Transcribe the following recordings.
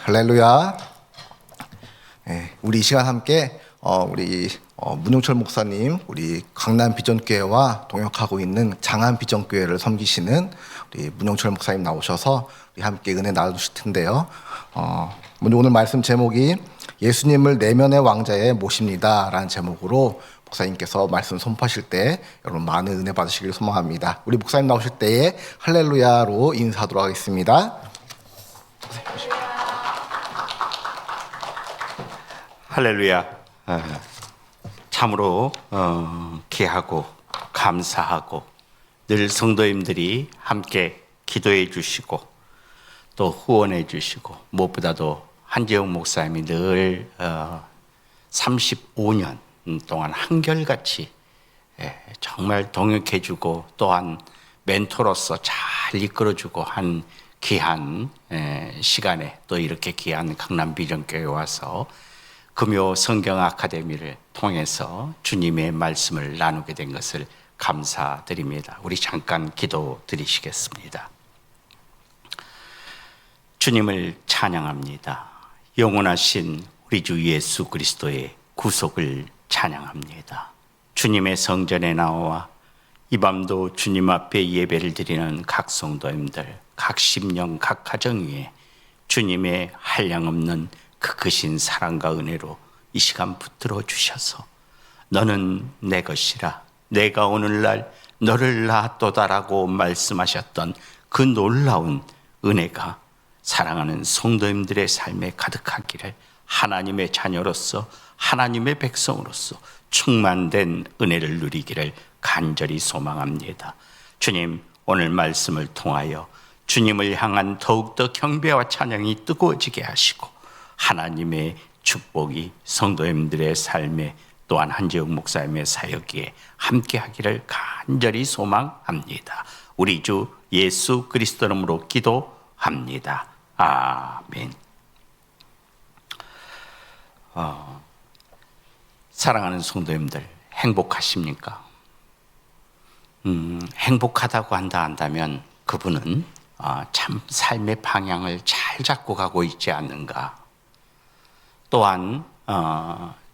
할렐루야. 우리 이 시간 함께 우리 문용철 목사님, 우리 강남 비전교회와 동역하고 있는 장안 비전교회를 섬기시는 우리 문용철 목사님 나오셔서 우리 함께 은혜 나누실 텐데요. 먼저 오늘 말씀 제목이 예수님을 내면의 왕자에 모십니다라는 제목으로 목사님께서 말씀 선포하실 때 여러분 많은 은혜 받으시길 소망합니다. 우리 목사님 나오실 때에 할렐루야로 인사하도록 하겠습니다. 할렐루야. 참으로 귀하고 감사하고 늘 성도님들이 함께 기도해 주시고 또 후원해 주시고 무엇보다도 한재영 목사님이 늘 35년 동안 한결같이 정말 동역해 주고 또한 멘토로서 잘 이끌어 주고 한 귀한 시간에 또 이렇게 귀한 강남 비전교회에 와서 금요 성경 아카데미를 통해서 주님의 말씀을 나누게 된 것을 감사드립니다. 우리 잠깐 기도 드리시겠습니다. 주님을 찬양합니다. 영원하신 우리 주 예수 그리스도의 구속을 찬양합니다. 주님의 성전에 나와 이 밤도 주님 앞에 예배를 드리는 각 성도님들, 각 심령, 각 가정 위에 주님의 한량없는 그 크신 사랑과 은혜로 이 시간 붙들어 주셔서 너는 내 것이라 내가 오늘날 너를 낳았도다라고 말씀하셨던 그 놀라운 은혜가 사랑하는 성도님들의 삶에 가득하기를 하나님의 자녀로서 하나님의 백성으로서 충만된 은혜를 누리기를 간절히 소망합니다. 주님, 오늘 말씀을 통하여 주님을 향한 더욱더 경배와 찬양이 뜨거워지게 하시고 하나님의 축복이 성도님들의 삶에 또한 한재욱 목사님의 사역에 함께하기를 간절히 소망합니다. 우리 주 예수 그리스도 이름으로 기도합니다. 아멘. 사랑하는 성도님들, 행복하십니까? 행복하다고 한다면 그분은 참 삶의 방향을 잘 잡고 가고 있지 않는가? 또한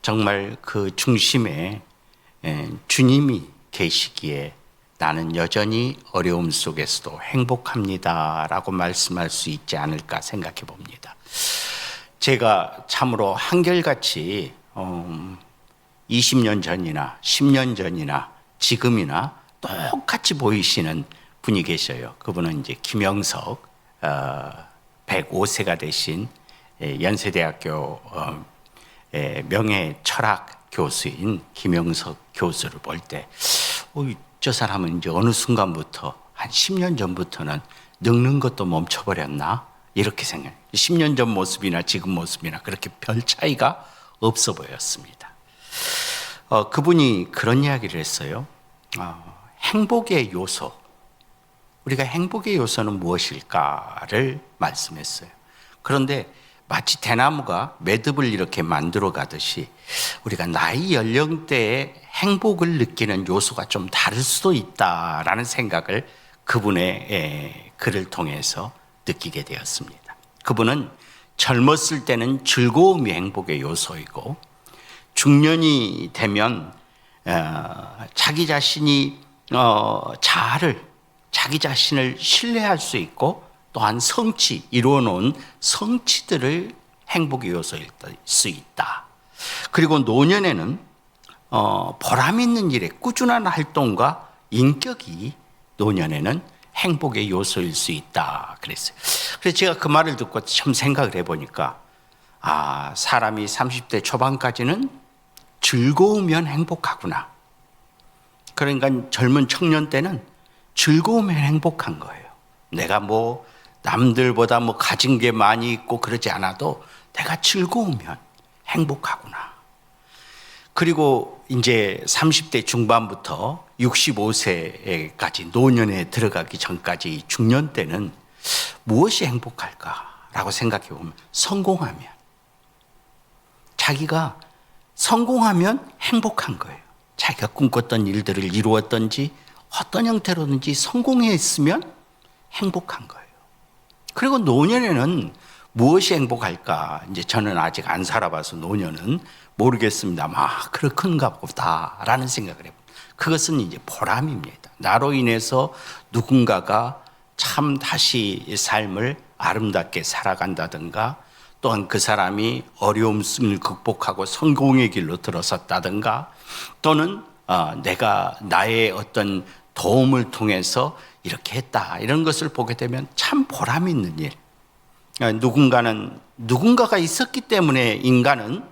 정말 그 중심에 주님이 계시기에 나는 여전히 어려움 속에서도 행복합니다라고 말씀할 수 있지 않을까 생각해 봅니다. 제가 참으로 한결같이 20년 전이나 10년 전이나 지금이나 똑같이 보이시는 분이 계셔요. 그분은 이제 김영석 105세가 되신 연세대학교 명예 철학 교수인 김영석 교수를 볼 때 저 사람은 이제 어느 순간부터 한 10년 전부터는 늙는 것도 멈춰버렸나 이렇게 생각해요. 10년 전 모습이나 지금 모습이나 그렇게 별 차이가 없어 보였습니다. 그분이 그런 이야기를 했어요. 행복의 요소, 우리가 행복의 요소는 무엇일까를 말씀했어요. 그런데 마치 대나무가 매듭을 이렇게 만들어 가듯이 우리가 나이 연령대에 행복을 느끼는 요소가 좀 다를 수도 있다라는 생각을 그분의 글을 통해서 느끼게 되었습니다. 그분은 젊었을 때는 즐거움이 행복의 요소이고 중년이 되면 자기 자신이 자기 자신을 신뢰할 수 있고 또한 성취, 이루어놓은 성취들을 행복의 요소일 수 있다. 그리고 노년에는 보람 있는 일에 꾸준한 활동과 인격이 노년에는 행복의 요소일 수 있다 그랬어요. 그래서 제가 그 말을 듣고 참 생각을 해보니까 사람이 30대 초반까지는 즐거우면 행복하구나. 그러니까 젊은 청년 때는 즐거우면 행복한 거예요. 내가 남들보다 가진 게 많이 있고 그러지 않아도 내가 즐거우면 행복하구나. 그리고 이제 30대 중반부터 65세까지 노년에 들어가기 전까지 중년 때는 무엇이 행복할까라고 생각해 보면 자기가 성공하면 행복한 거예요. 자기가 꿈꿨던 일들을 이루었던지 어떤 형태로든지 성공했으면 행복한 거예요. 그리고 노년에는 무엇이 행복할까? 이제 저는 아직 안 살아봐서 노년은 모르겠습니다만, 그렇군가 보다라는 생각을 해봅니다. 그것은 이제 보람입니다. 나로 인해서 누군가가 참 다시 삶을 아름답게 살아간다든가, 또한 그 사람이 어려움을 극복하고 성공의 길로 들어섰다든가, 또는 내가 나의 어떤 도움을 통해서 이렇게 했다, 이런 것을 보게 되면 참 보람 있는 일. 누군가가 있었기 때문에 인간은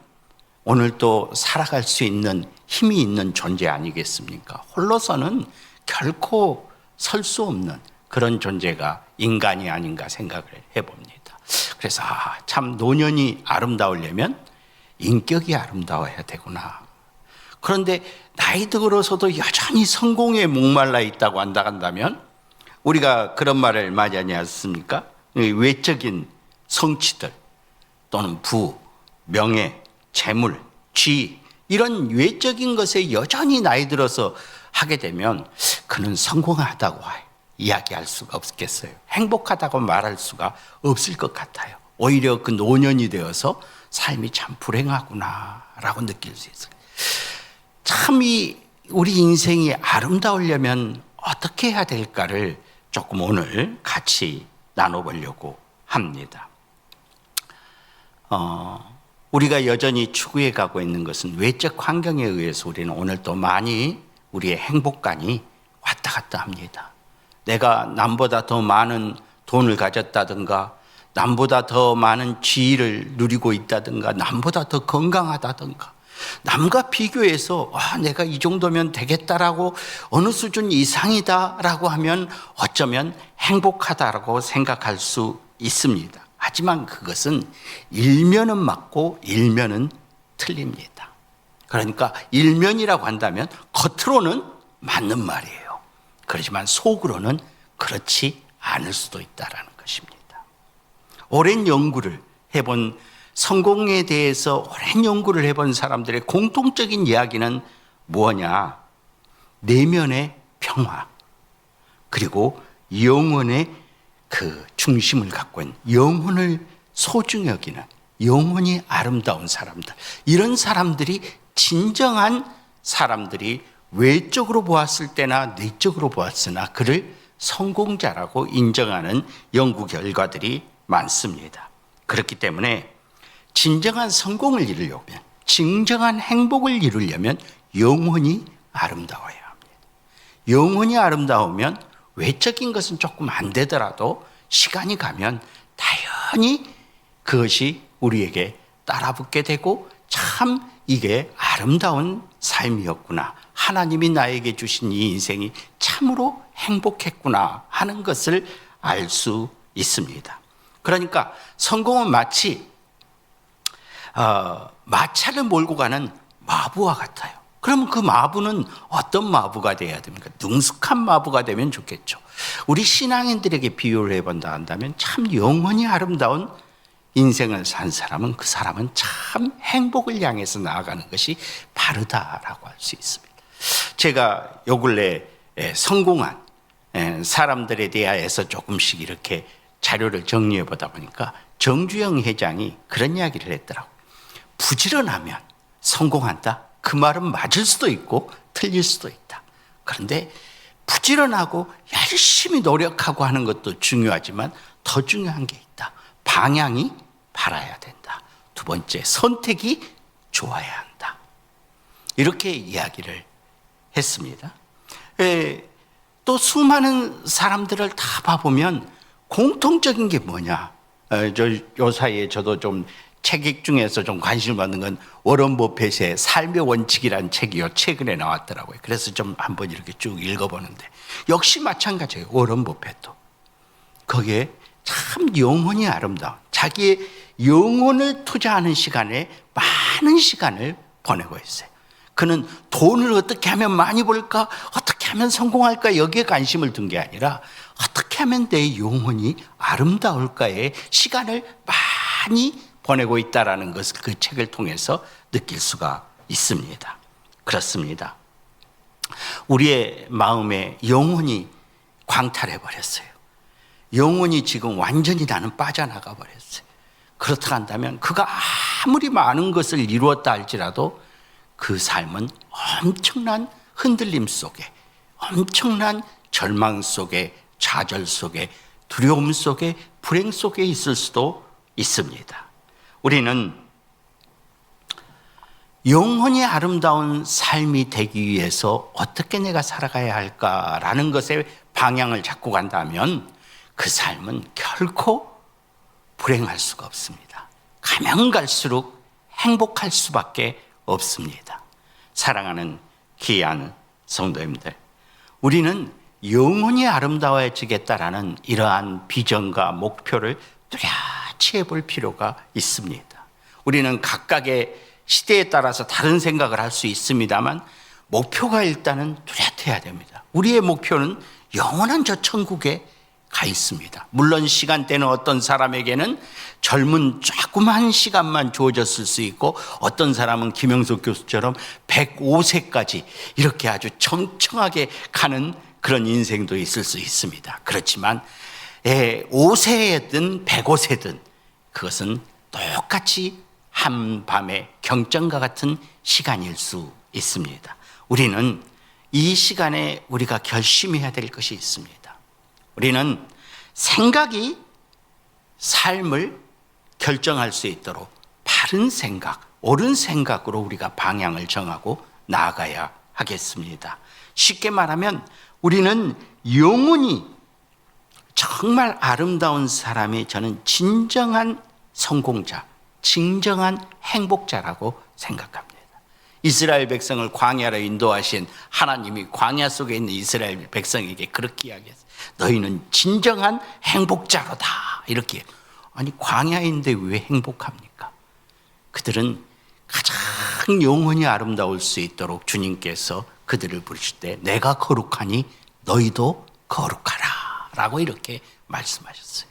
오늘 또 살아갈 수 있는 힘이 있는 존재 아니겠습니까? 홀로서는 결코 설 수 없는 그런 존재가 인간이 아닌가 생각을 해봅니다. 그래서 참 노년이 아름다우려면 인격이 아름다워야 되구나. 그런데 나이 들어서도 여전히 성공에 목말라 있다고 한다면 우리가 그런 말을 많이 하지 않습니까? 외적인 성취들 또는 부, 명예, 재물, 지위, 이런 외적인 것에 여전히 나이 들어서 하게 되면 그는 성공하다고 이야기할 수가 없겠어요. 행복하다고 말할 수가 없을 것 같아요. 오히려 그 노년이 되어서 삶이 참 불행하구나라고 느낄 수 있어요. 참 우리 인생이 아름다우려면 어떻게 해야 될까를 조금 오늘 같이 나눠보려고 합니다. 우리가 여전히 추구해 가고 있는 것은 외적 환경에 의해서 우리는 오늘 또 많이 우리의 행복감이 왔다 갔다 합니다. 내가 남보다 더 많은 돈을 가졌다든가, 남보다 더 많은 지위를 누리고 있다든가, 남보다 더 건강하다든가, 남과 비교해서 내가 이 정도면 되겠다라고, 어느 수준 이상이다라고 하면 어쩌면 행복하다라고 생각할 수 있습니다. 하지만 그것은 일면은 맞고 일면은 틀립니다. 그러니까 일면이라고 한다면 겉으로는 맞는 말이에요. 그렇지만 속으로는 그렇지 않을 수도 있다는 것입니다. 오랜 연구를 해본, 성공에 대해서 오랜 연구를 해본 사람들의 공통적인 이야기는 뭐냐? 내면의 평화, 그리고 영혼의 그 중심을 갖고 있는, 영혼을 소중히 여기는, 영혼이 아름다운 사람들, 이런 사람들이 진정한 사람들이 외적으로 보았을 때나 내적으로 보았으나 그를 성공자라고 인정하는 연구 결과들이 많습니다. 그렇기 때문에 진정한 성공을 이루려면, 진정한 행복을 이루려면 영혼이 아름다워야 합니다. 영혼이 아름다우면 외적인 것은 조금 안 되더라도 시간이 가면 당연히 그것이 우리에게 따라붙게 되고, 참 이게 아름다운 삶이었구나, 하나님이 나에게 주신 이 인생이 참으로 행복했구나 하는 것을 알 수 있습니다. 그러니까 성공은 마치 마차를 몰고 가는 마부와 같아요. 그러면 그 마부는 어떤 마부가 돼야 됩니까? 능숙한 마부가 되면 좋겠죠. 우리 신앙인들에게 비유를 해본다 한다면 참 영원히 아름다운 인생을 산 사람은, 그 사람은 참 행복을 향해서 나아가는 것이 바르다라고 할 수 있습니다. 제가 요 근래 성공한 사람들에 대해서 조금씩 이렇게 자료를 정리해 보다 보니까 정주영 회장이 그런 이야기를 했더라고요. 부지런하면 성공한다? 그 말은 맞을 수도 있고 틀릴 수도 있다. 그런데 부지런하고 열심히 노력하고 하는 것도 중요하지만 더 중요한 게 있다. 방향이 바라야 된다. 두 번째, 선택이 좋아야 한다. 이렇게 이야기를 했습니다. 또 수많은 사람들을 다 봐보면 공통적인 게 뭐냐? 요 사이에 저도 좀 책 중에서 좀 관심을 받는 건 워런 버핏의 삶의 원칙이라는 책이요, 최근에 나왔더라고요. 그래서 좀 한번 이렇게 쭉 읽어보는데 역시 마찬가지예요. 워런 버핏도 거기에 참 영혼이 아름다운, 자기의 영혼을 투자하는 시간에 많은 시간을 보내고 있어요. 그는 돈을 어떻게 하면 많이 벌까, 어떻게 하면 성공할까, 여기에 관심을 둔 게 아니라 어떻게 하면 내 영혼이 아름다울까에 시간을 많이 보내고 있다라는 것을 그 책을 통해서 느낄 수가 있습니다. 그렇습니다. 우리의 마음에 영혼이 광탈해 버렸어요. 영혼이 지금 완전히 나는 빠져나가 버렸어요. 그렇다 한다면 그가 아무리 많은 것을 이루었다 할지라도 그 삶은 엄청난 흔들림 속에, 엄청난 절망 속에, 좌절 속에, 두려움 속에, 불행 속에 있을 수도 있습니다. 우리는 영혼이 아름다운 삶이 되기 위해서 어떻게 내가 살아가야 할까라는 것에 방향을 잡고 간다면 그 삶은 결코 불행할 수가 없습니다. 가면 갈수록 행복할 수밖에 없습니다. 사랑하는 귀한 성도님들, 우리는 영혼이 아름다워지겠다라는 이러한 비전과 목표를 뚜렷이 해볼 필요가 있습니다. 우리는 각각의 시대에 따라서 다른 생각을 할 수 있습니다만 목표가 일단은 뚜렷해야 됩니다. 우리의 목표는 영원한 저 천국에 가 있습니다. 물론 시간대는 어떤 사람에게는 젊은 조그만 시간만 주어졌을 수 있고 어떤 사람은 김영석 교수처럼 105세까지 이렇게 아주 청청하게 가는 그런 인생도 있을 수 있습니다. 그렇지만 5세든 105세든 그것은 똑같이 한밤의 경전과 같은 시간일 수 있습니다. 우리는 이 시간에 우리가 결심해야 될 것이 있습니다. 우리는 생각이 삶을 결정할 수 있도록 바른 생각, 옳은 생각으로 우리가 방향을 정하고 나아가야 하겠습니다. 쉽게 말하면 우리는 영혼이 정말 아름다운 사람이 저는 진정한 성공자, 진정한 행복자라고 생각합니다. 이스라엘 백성을 광야로 인도하신 하나님이 광야 속에 있는 이스라엘 백성에게 그렇게 이야기했어요. 너희는 진정한 행복자로다. 이렇게. 아니 광야인데 왜 행복합니까? 그들은 가장 영혼이 아름다울 수 있도록 주님께서 그들을 부르실 때 내가 거룩하니 너희도 거룩하라 라고 이렇게 말씀하셨어요.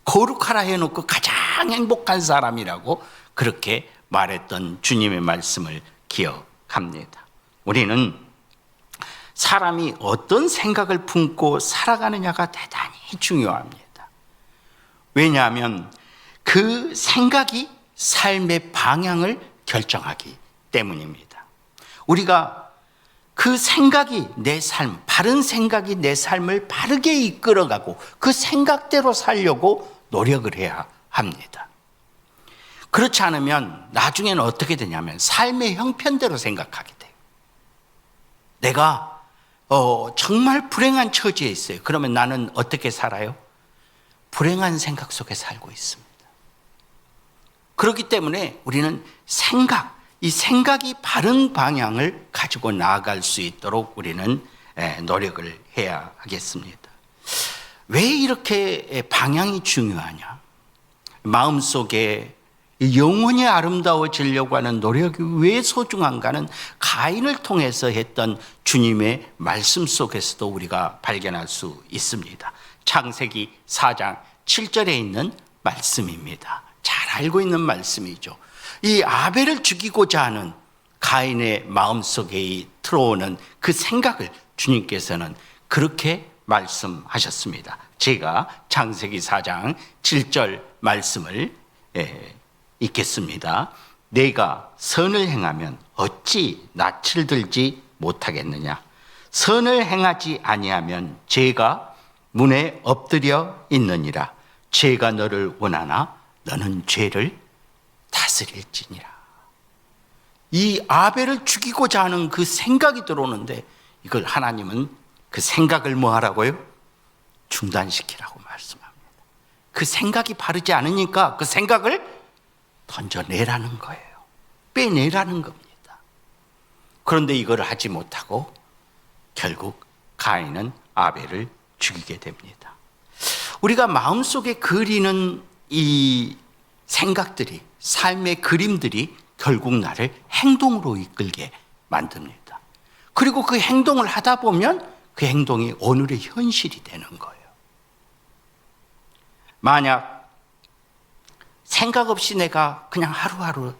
거룩하라 해놓고 가장 행복한 사람이라고 그렇게 말했던 주님의 말씀을 기억합니다. 우리는 사람이 어떤 생각을 품고 살아가느냐가 대단히 중요합니다. 왜냐하면 그 생각이 삶의 방향을 결정하기 때문입니다. 우리가 그 생각이 내 삶, 바른 생각이 내 삶을 바르게 이끌어가고 그 생각대로 살려고 노력을 해야 합니다. 그렇지 않으면 나중에는 어떻게 되냐면 삶의 형편대로 생각하게 돼요. 내가 정말 불행한 처지에 있어요. 그러면 나는 어떻게 살아요? 불행한 생각 속에 살고 있습니다. 그렇기 때문에 우리는 이 생각이 바른 방향을 가지고 나아갈 수 있도록 우리는 노력을 해야 하겠습니다. 왜 이렇게 방향이 중요하냐? 마음속에 영혼이 아름다워지려고 하는 노력이 왜 소중한가는 가인을 통해서 했던 주님의 말씀 속에서도 우리가 발견할 수 있습니다. 창세기 4장 7절에 있는 말씀입니다. 잘 알고 있는 말씀이죠. 이 아벨을 죽이고자 하는 가인의 마음속에 들어오는 그 생각을 주님께서는 그렇게 말씀하셨습니다. 제가 창세기 4장 7절 말씀을 읽겠습니다. 내가 선을 행하면 어찌 낯을 들지 못하겠느냐? 선을 행하지 아니하면 죄가 문에 엎드려 있느니라. 죄가 너를 원하나 너는 죄를 다스릴지니라. 이 아벨을 죽이고자 하는 그 생각이 들어오는데 이걸 하나님은 그 생각을 뭐 하라고요? 중단시키라고 말씀합니다. 그 생각이 바르지 않으니까 그 생각을 던져내라는 거예요. 빼내라는 겁니다. 그런데 이걸 하지 못하고 결국 가인은 아벨을 죽이게 됩니다. 우리가 마음속에 그리는 이 생각들이, 삶의 그림들이 결국 나를 행동으로 이끌게 만듭니다. 그리고 그 행동을 하다 보면 그 행동이 오늘의 현실이 되는 거예요. 만약 생각 없이 내가 그냥 하루하루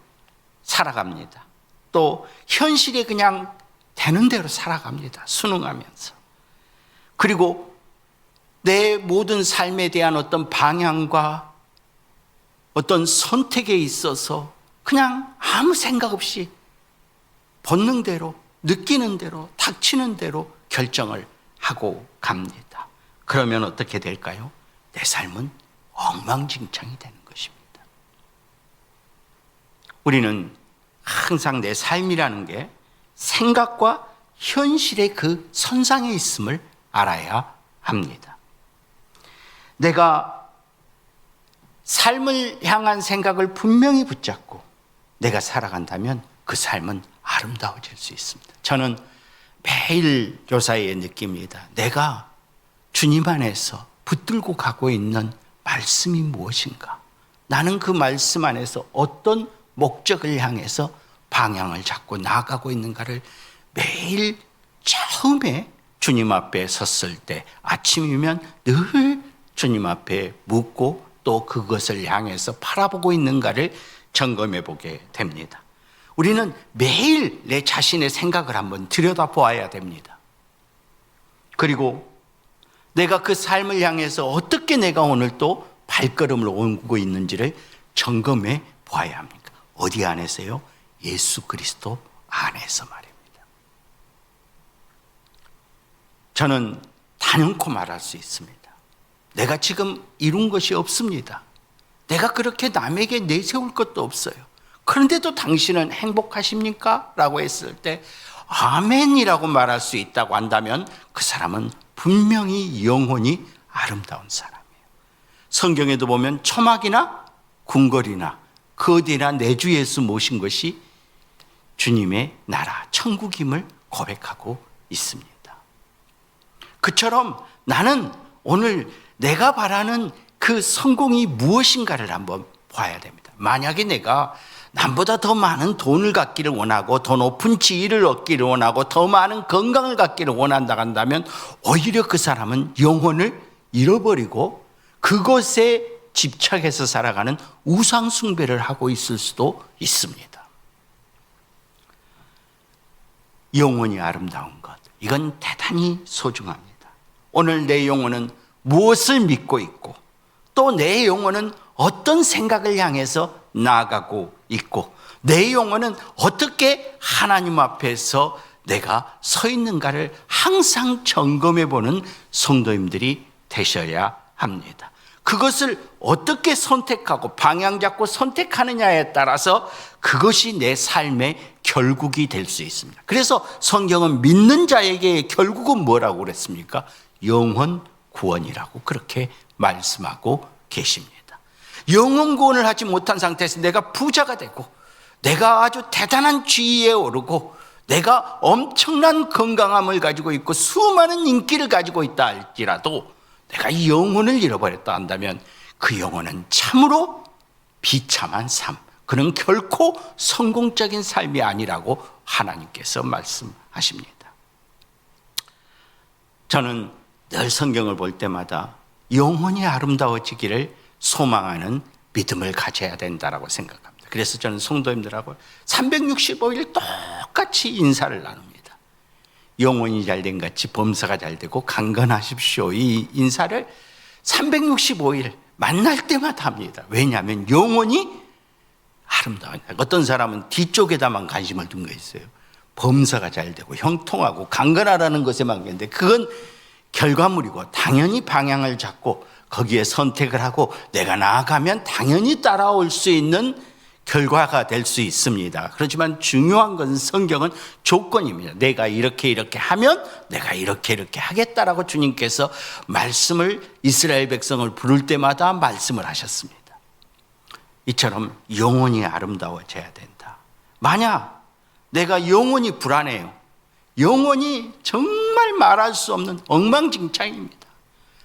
살아갑니다. 또 현실에 그냥 되는 대로 살아갑니다. 순응하면서. 그리고 내 모든 삶에 대한 어떤 방향과 어떤 선택에 있어서 그냥 아무 생각 없이 본능대로, 느끼는 대로, 닥치는 대로 결정을 하고 갑니다. 그러면 어떻게 될까요? 내 삶은 엉망진창이 되는 것입니다. 우리는 항상 내 삶이라는 게 생각과 현실의 그 선상에 있음을 알아야 합니다. 내가 삶을 향한 생각을 분명히 붙잡고 내가 살아간다면 그 삶은 아름다워질 수 있습니다. 저는 매일 교사에 느낍니다. 내가 주님 안에서 붙들고 가고 있는 말씀이 무엇인가? 나는 그 말씀 안에서 어떤 목적을 향해서 방향을 잡고 나아가고 있는가를 매일 처음에 주님 앞에 섰을 때 아침이면 늘 주님 앞에 묻고 또 그것을 향해서 바라보고 있는가를 점검해 보게 됩니다. 우리는 매일 내 자신의 생각을 한번 들여다보아야 됩니다. 그리고 내가 그 삶을 향해서 어떻게 내가 오늘 또 발걸음을 옮기고 있는지를 점검해 보아야 합니까? 어디 안에서요? 예수 그리스도 안에서 말입니다. 저는 단연코 말할 수 있습니다. 내가 지금 이룬 것이 없습니다. 내가 그렇게 남에게 내세울 것도 없어요. 그런데도 당신은 행복하십니까? 라고 했을 때 아멘이라고 말할 수 있다고 한다면 그 사람은 분명히 영혼이 아름다운 사람이에요. 성경에도 보면 초막이나 궁궐이나 그 어디나 내 주 예수 모신 것이 주님의 나라 천국임을 고백하고 있습니다. 그처럼 나는 오늘 내가 바라는 그 성공이 무엇인가를 한번 봐야 됩니다. 만약에 내가 남보다 더 많은 돈을 갖기를 원하고 더 높은 지위를 얻기를 원하고 더 많은 건강을 갖기를 원한다 한다면 오히려 그 사람은 영혼을 잃어버리고 그것에 집착해서 살아가는 우상 숭배를 하고 있을 수도 있습니다. 영혼이 아름다운 것, 이건 대단히 소중합니다. 오늘 내 영혼은 무엇을 믿고 있고 또 내 영혼은 어떤 생각을 향해서 나아가고 있고 내 영혼은 어떻게 하나님 앞에서 내가 서 있는가를 항상 점검해 보는 성도님들이 되셔야 합니다. 그것을 어떻게 선택하고 방향 잡고 선택하느냐에 따라서 그것이 내 삶의 결국이 될 수 있습니다. 그래서 성경은 믿는 자에게 결국은 뭐라고 그랬습니까? 영혼 구원이라고 그렇게 말씀하고 계십니다. 영혼 구원을 하지 못한 상태에서 내가 부자가 되고 내가 아주 대단한 지위에 오르고 내가 엄청난 건강함을 가지고 있고 수많은 인기를 가지고 있다 할지라도 내가 이 영혼을 잃어버렸다 한다면 그 영혼은 참으로 비참한 삶, 그는 결코 성공적인 삶이 아니라고 하나님께서 말씀하십니다. 저는 늘 성경을 볼 때마다 영혼이 아름다워지기를 소망하는 믿음을 가져야 된다고 생각합니다. 그래서 저는 성도님들하고 365일 똑같이 인사를 나눕니다. 영혼이 잘된 같이 범사가 잘되고 강건하십시오. 이 인사를 365일 만날 때마다 합니다. 왜냐하면 영혼이 아름다워요. 어떤 사람은 뒤쪽에다만 관심을 둔 거 있어요. 범사가 잘되고 형통하고 강건하라는 것에만 있는데 그건 결과물이고 당연히 방향을 잡고 거기에 선택을 하고 내가 나아가면 당연히 따라올 수 있는 결과가 될 수 있습니다. 그렇지만 중요한 것은 성경은 조건입니다. 내가 이렇게 하면 내가 이렇게 하겠다라고 주님께서 말씀을 이스라엘 백성을 부를 때마다 말씀을 하셨습니다. 이처럼 영혼이 아름다워져야 된다. 만약 내가 영혼이 불안해요. 영혼이 정말 말할 수 없는 엉망진창입니다.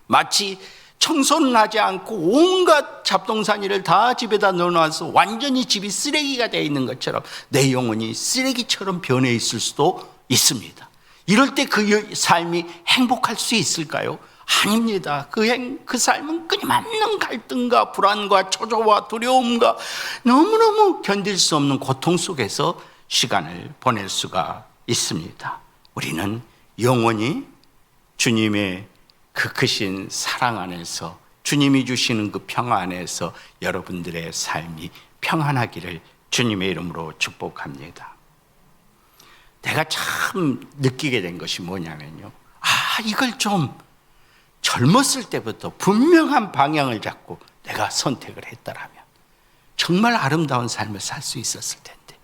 마치 청소는 하지 않고 온갖 잡동사니를 다 집에다 넣어놔서 완전히 집이 쓰레기가 되어 있는 것처럼 내 영혼이 쓰레기처럼 변해 있을 수도 있습니다. 이럴 때 그 삶이 행복할 수 있을까요? 아닙니다. 그 삶은 끊임없는 갈등과 불안과 초조와 두려움과 너무너무 견딜 수 없는 고통 속에서 시간을 보낼 수가 있습니다. 우리는 영원히 주님의 그 크신 사랑 안에서 주님이 주시는 그 평화 안에서 여러분들의 삶이 평안하기를 주님의 이름으로 축복합니다. 내가 참 느끼게 된 것이 뭐냐면요, 이걸 좀 젊었을 때부터 분명한 방향을 잡고 내가 선택을 했더라면 정말 아름다운 삶을 살 수 있었을 텐데.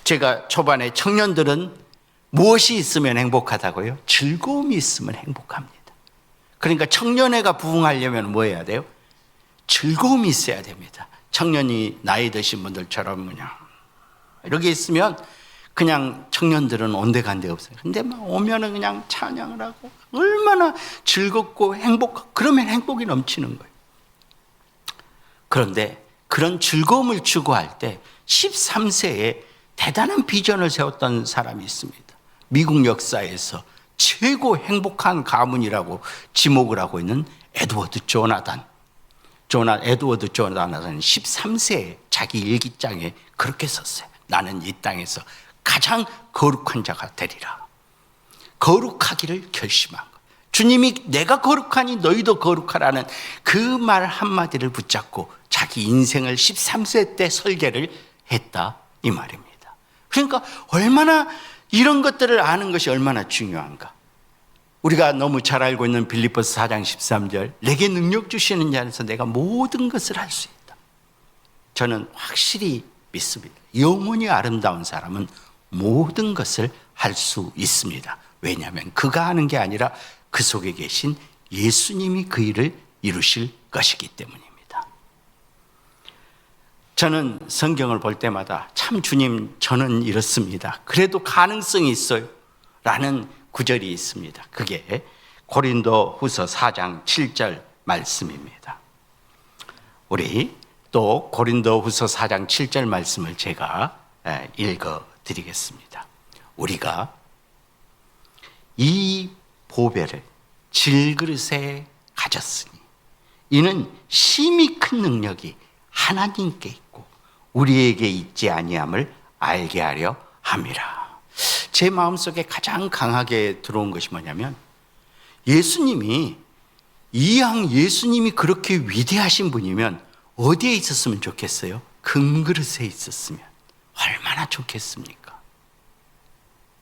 제가 초반에 청년들은 무엇이 있으면 행복하다고요? 즐거움이 있으면 행복합니다. 그러니까 청년회가 부흥하려면 뭐 해야 돼요? 즐거움이 있어야 됩니다. 청년이 나이 드신 분들처럼 그냥 이렇게 있으면 그냥 청년들은 온데간데 없어요. 근데 막 오면은 그냥 찬양을 하고 얼마나 즐겁고 행복하고, 그러면 행복이 넘치는 거예요. 그런데 그런 즐거움을 추구할 때 13세에 대단한 비전을 세웠던 사람이 있습니다. 미국 역사에서 최고 행복한 가문이라고 지목을 하고 있는 에드워드 조나단은 13세에 자기 일기장에 그렇게 썼어요. 나는 이 땅에서 가장 거룩한 자가 되리라. 거룩하기를 결심한 것. 주님이 내가 거룩하니 너희도 거룩하라는 그 말 한마디를 붙잡고 자기 인생을 13세 때 설계를 했다, 이 말입니다. 그러니까 얼마나 이런 것들을 아는 것이 얼마나 중요한가. 우리가 너무 잘 알고 있는 빌립보서 4장 13절, 내게 능력 주시는 자에서 내가 모든 것을 할 수 있다. 저는 확실히 믿습니다. 영원히 아름다운 사람은 모든 것을 할 수 있습니다. 왜냐하면 그가 하는 게 아니라 그 속에 계신 예수님이 그 일을 이루실 것이기 때문입니다. 저는 성경을 볼 때마다 참 주님, 저는 이렇습니다. 그래도 가능성이 있어요 라는 구절이 있습니다. 그게 고린도 후서 4장 7절 말씀입니다. 우리 또 고린도 후서 4장 7절 말씀을 제가 읽어 드리겠습니다. 우리가 이 보배를 질그릇에 가졌으니 이는 심히 큰 능력이 하나님께 있고 우리에게 있지 아니함을 알게 하려 함이라. 제 마음속에 가장 강하게 들어온 것이 뭐냐면, 예수님이 예수님이 그렇게 위대하신 분이면 어디에 있었으면 좋겠어요? 금그릇에 있었으면 얼마나 좋겠습니까?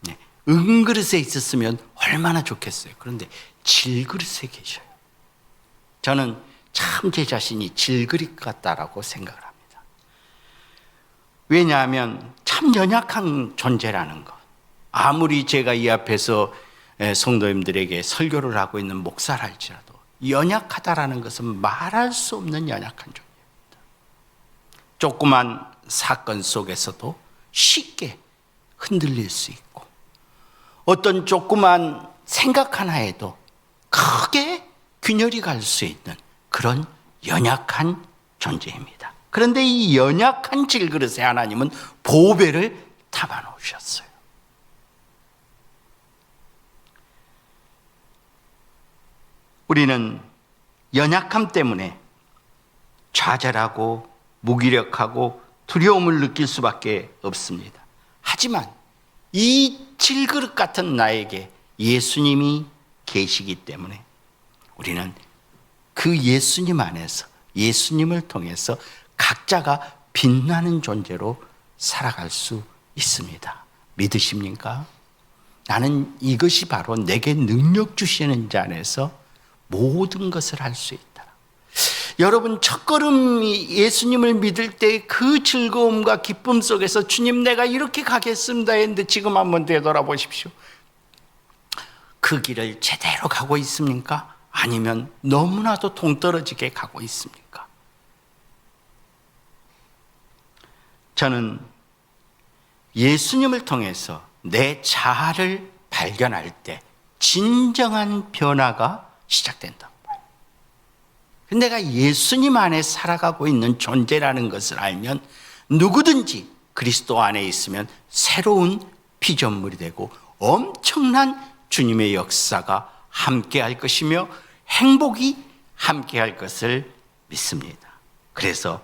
네, 은그릇에 있었으면 얼마나 좋겠어요. 그런데 질그릇에 계셔요. 저는 참 제 자신이 질그릇 같다라고 생각을 합니다. 왜냐하면 참 연약한 존재라는 것. 아무리 제가 이 앞에서 성도님들에게 설교를 하고 있는 목사라 할지라도 연약하다라는 것은 말할 수 없는 연약한 존재입니다. 조그만 사건 속에서도 쉽게 흔들릴 수 있고, 어떤 조그만 생각 하나에도 크게 균열이 갈 수 있는 그런 연약한 존재입니다. 그런데 이 연약한 질그릇에 하나님은 보배를 담아 놓으셨어요. 우리는 연약함 때문에 좌절하고 무기력하고 두려움을 느낄 수밖에 없습니다. 하지만 이 질그릇 같은 나에게 예수님이 계시기 때문에 우리는 그 예수님 안에서, 예수님을 통해서 각자가 빛나는 존재로 살아갈 수 있습니다. 믿으십니까? 나는 이것이 바로 내게 능력 주시는 자 안에서 모든 것을 할 수 있다. 여러분, 첫걸음이 예수님을 믿을 때 그 즐거움과 기쁨 속에서 주님, 내가 이렇게 가겠습니다 했는데 지금 한번 되돌아보십시오. 그 길을 제대로 가고 있습니까? 아니면 너무나도 동떨어지게 가고 있습니까? 저는 예수님을 통해서 내 자아를 발견할 때 진정한 변화가 시작된다고 봐요. 내가 예수님 안에 살아가고 있는 존재라는 것을 알면 누구든지 그리스도 안에 있으면 새로운 피조물이 되고 엄청난 주님의 역사가 함께할 것이며 행복이 함께할 것을 믿습니다. 그래서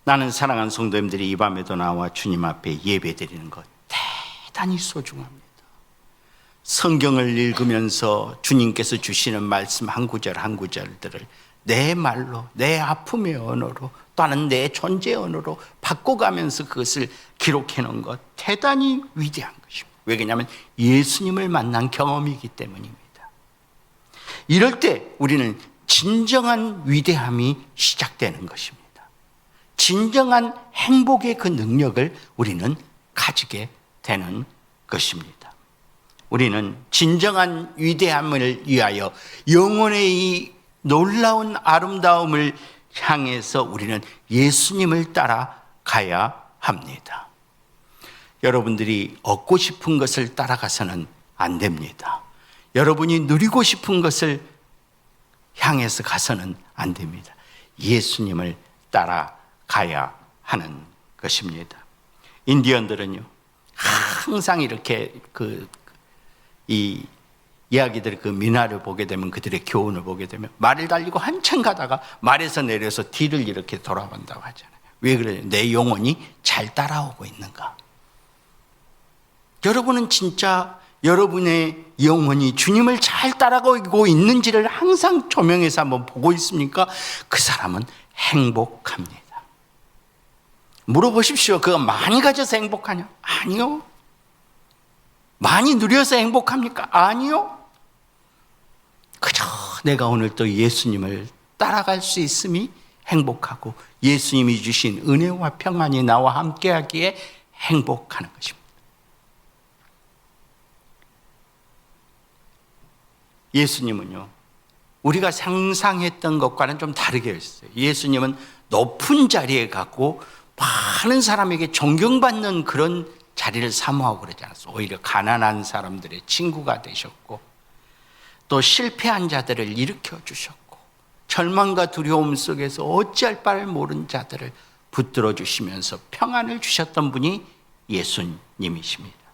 나는 사랑하는 성도님들이 이 밤에도 나와 주님 앞에 예배드리는 것 대단히 소중합니다. 성경을 읽으면서 주님께서 주시는 말씀 한 구절 한 구절들을 내 말로, 내 아픔의 언어로, 또는 내 존재의 언어로 바꿔가면서 그것을 기록해 놓은 것, 대단히 위대한 것입니다. 왜냐하면 예수님을 만난 경험이기 때문입니다. 이럴 때 우리는 진정한 위대함이 시작되는 것입니다. 진정한 행복의 그 능력을 우리는 가지게 되는 것입니다. 우리는 진정한 위대함을 위하여 영혼의 이 놀라운 아름다움을 향해서 우리는 예수님을 따라가야 합니다. 여러분들이 얻고 싶은 것을 따라가서는 안 됩니다. 여러분이 누리고 싶은 것을 향해서 가서는 안 됩니다. 예수님을 따라가야 하는 것입니다. 인디언들은요, 항상 이렇게 이 이야기들 그 민화를 보게 되면, 그들의 교훈을 보게 되면 말을 달리고 한참 가다가 말에서 내려서 뒤를 이렇게 돌아본다고 하잖아요. 왜 그래요? 내 영혼이 잘 따라오고 있는가? 여러분은 진짜 여러분의 영혼이 주님을 잘 따라가고 있는지를 항상 조명해서 한번 보고 있습니까? 그 사람은 행복합니다. 물어보십시오. 그거 많이 가져서 행복하냐? 아니요. 많이 누려서 행복합니까? 아니요. 그저 내가 오늘 또 예수님을 따라갈 수 있음이 행복하고 예수님이 주신 은혜와 평안이 나와 함께하기에 행복하는 것입니다. 예수님은요, 우리가 상상했던 것과는 좀 다르게 했어요. 예수님은 높은 자리에 갖고 많은 사람에게 존경받는 그런 자리를 사모하고 그러지 않았어요. 오히려 가난한 사람들의 친구가 되셨고, 또 실패한 자들을 일으켜 주셨고, 절망과 두려움 속에서 어찌할 바를 모르는 자들을 붙들어 주시면서 평안을 주셨던 분이 예수님이십니다.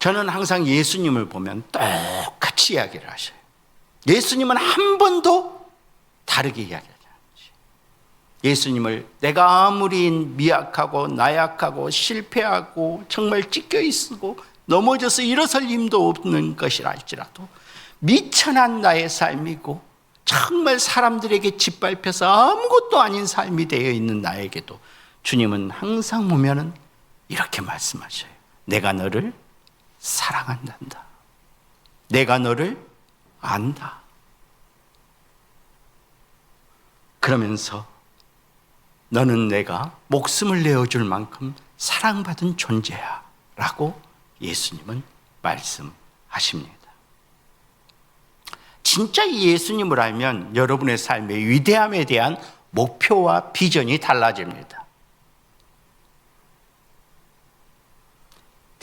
저는 항상 예수님을 보면 똑같이 이야기를 하셔요. 예수님은 한 번도 다르게 이야기하지 않지. 예수님을 내가 아무리 미약하고 나약하고 실패하고 정말 찢겨 있고 넘어져서 일어설 힘도 없는 것이라 할지라도 미천한 나의 삶이고 정말 사람들에게 짓밟혀서 아무것도 아닌 삶이 되어 있는 나에게도 주님은 항상 보면은 이렇게 말씀하셔요. 내가 너를 사랑한단다. 내가 너를 안다. 그러면서 너는 내가 목숨을 내어줄 만큼 사랑받은 존재야 라고 예수님은 말씀하십니다. 진짜 예수님을 알면 여러분의 삶의 위대함에 대한 목표와 비전이 달라집니다.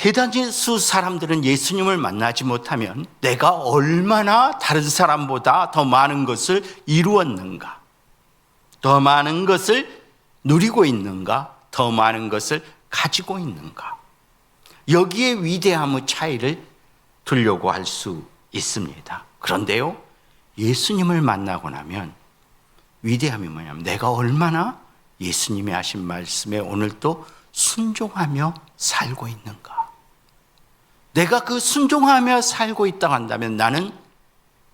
대다수 사람들은 예수님을 만나지 못하면 내가 얼마나 다른 사람보다 더 많은 것을 이루었는가, 더 많은 것을 누리고 있는가, 더 많은 것을 가지고 있는가, 여기에 위대함의 차이를 두려고 할 수 있습니다. 그런데요, 예수님을 만나고 나면 위대함이 뭐냐면 내가 얼마나 예수님이 하신 말씀에 오늘도 순종하며 살고 있는가. 내가 그 순종하며 살고 있다고 한다면 나는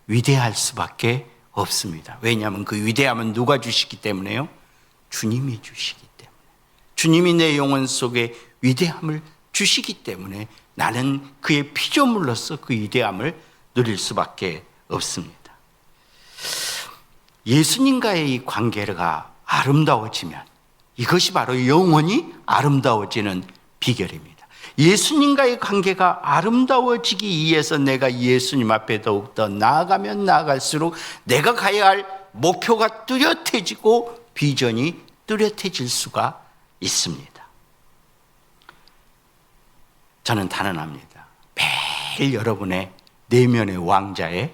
위대할 수밖에 없습니다. 왜냐하면 그 위대함은 누가 주시기 때문에요? 주님이 주시기 때문에. 주님이 내 영혼 속에 위대함을 주시기 때문에 나는 그의 피조물로서 그 위대함을 누릴 수밖에 없습니다. 예수님과의 이 관계가 아름다워지면 이것이 바로 영원히 아름다워지는 비결입니다. 예수님과의 관계가 아름다워지기 위해서 내가 예수님 앞에 더욱더 나아가면 나아갈수록 내가 가야 할 목표가 뚜렷해지고 비전이 뚜렷해질 수가 있습니다. 저는 단언합니다. 매일 여러분의 내면의 왕자에